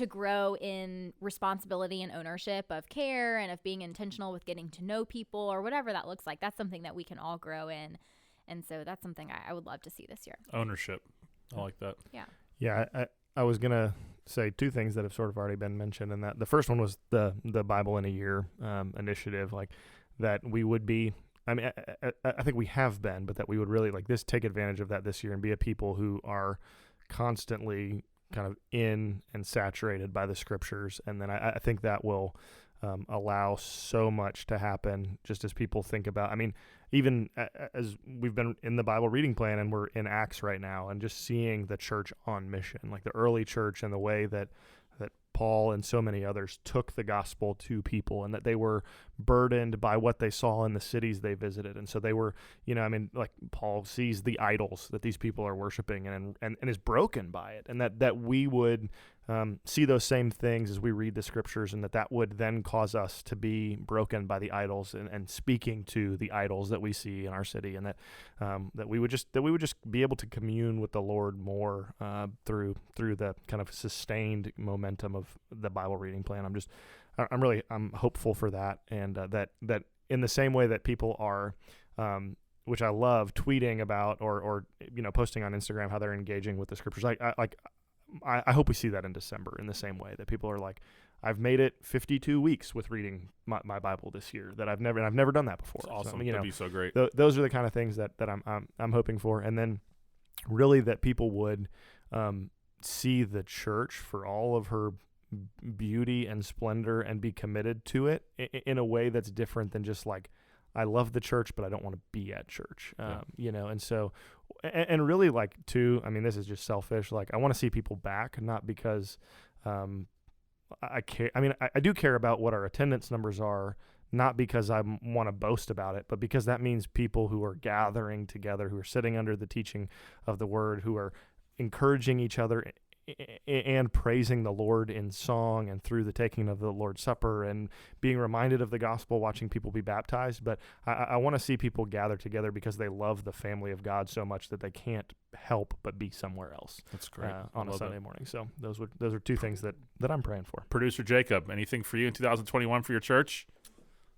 grow in responsibility and ownership of care and of being intentional with getting to know people or whatever that looks like. That's something that we can all grow in. And so that's something I would love to see this year. Ownership. I like that. Yeah. Yeah. I was going to say two things that have sort of already been mentioned, and that the first one was the Bible in a Year initiative, like that we would be, I mean, I think we have been, but that we would really take advantage of that this year and be a people who are constantly kind of in and saturated by the scriptures. And then I think that will allow so much to happen just as people think about, I mean, even as we've been in the Bible reading plan and we're in Acts right now, and just seeing the church on mission, like the early church and the way that Paul and so many others took the gospel to people, and that they were burdened by what they saw in the cities they visited. And so they were, like Paul sees the idols that these people are worshiping and is broken by it. And that we would see those same things as we read the scriptures, and that would then cause us to be broken by the idols and speaking to the idols that we see in our city, and that we would just be able to commune with the Lord more through the kind of sustained momentum of the Bible reading plan. I'm hopeful for that, and that in the same way that people are, which I love, tweeting about or posting on Instagram how they're engaging with the scriptures. I hope we see that in December in the same way that people are like, I've made it 52 weeks with reading my Bible this year that I've never done that before. It's awesome. So, that'd be so great. Those are the kind of things that I'm hoping for, and then really that people would see the church for all of her beauty and splendor and be committed to it in a way that's different than just like, I love the church, but I don't want to be at church, and so, and really like too, I mean, this is just selfish. Like I want to see people back, not because I care. I mean, I do care about what our attendance numbers are, not because I want to boast about it, but because that means people who are gathering together, who are sitting under the teaching of the word, who are encouraging each other and praising the Lord in song and through the taking of the Lord's Supper and being reminded of the gospel, watching people be baptized. But I want to see people gather together because they love the family of God so much that they can't help but be somewhere else. That's great. On a Sunday morning. So those are two things that I'm praying for. Producer Jacob, anything for you in 2021 for your church?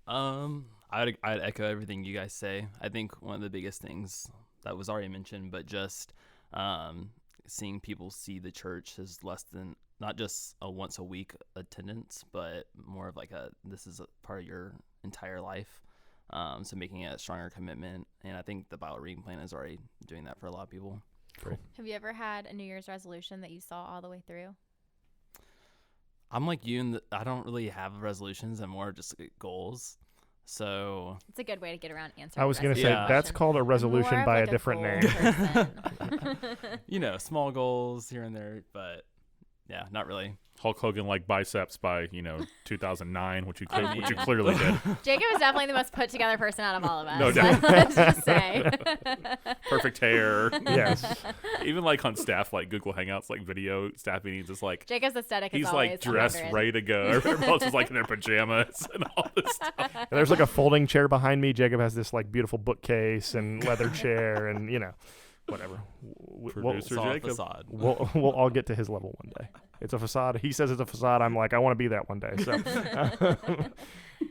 I'd echo everything you guys say. I think one of the biggest things that was already mentioned, but just seeing people see the church as less than not just a once a week attendance, but more of like this is a part of your entire life. So making it a stronger commitment. And I think the Bible reading plan is already doing that for a lot of people. Cool. Have you ever had a New Year's resolution that you saw all the way through? I'm like you, I don't really have resolutions. I'm more just goals. So it's a good way to get around answering. I was going to say that's called a resolution by a different name. Small goals here and there, but yeah, not really. Hulk Hogan like biceps by 2009, which you clearly did. Jacob is definitely the most put together person out of all of us. No doubt. Let's just say. Perfect hair. Yes. Even like on staff, like Google Hangouts, like video staff meetings, it's like Jacob's aesthetic. He's is like dressed, ready to go. Everyone else is like in their pajamas and all this stuff. And there's like a folding chair behind me. Jacob has this like beautiful bookcase and leather chair, and whatever. Producer Jacob. We'll all get to his level one day. It's a facade. He says it's a facade. I'm like, I want to be that one day. So,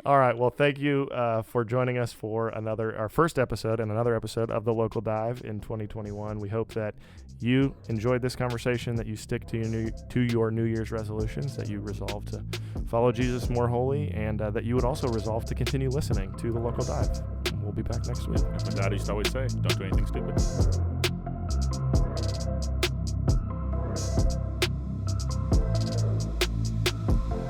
all right. Well, thank you for joining us for our first episode and another episode of The Local Dive in 2021. We hope that you enjoyed this conversation, that you stick to your New Year's resolutions, that you resolve to follow Jesus more wholly, and that you would also resolve to continue listening to The Local Dive. We'll be back next week. My dad used to always say, don't do anything stupid.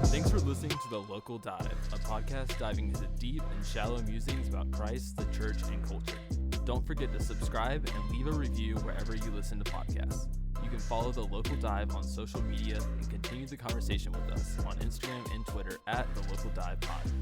Thanks for listening to The Local Dive, a podcast diving into deep and shallow musings about Christ, the church, and culture. Don't forget to subscribe and leave a review wherever you listen to podcasts. You can follow The Local Dive on social media and continue the conversation with us on Instagram and Twitter @TheLocalDivePod.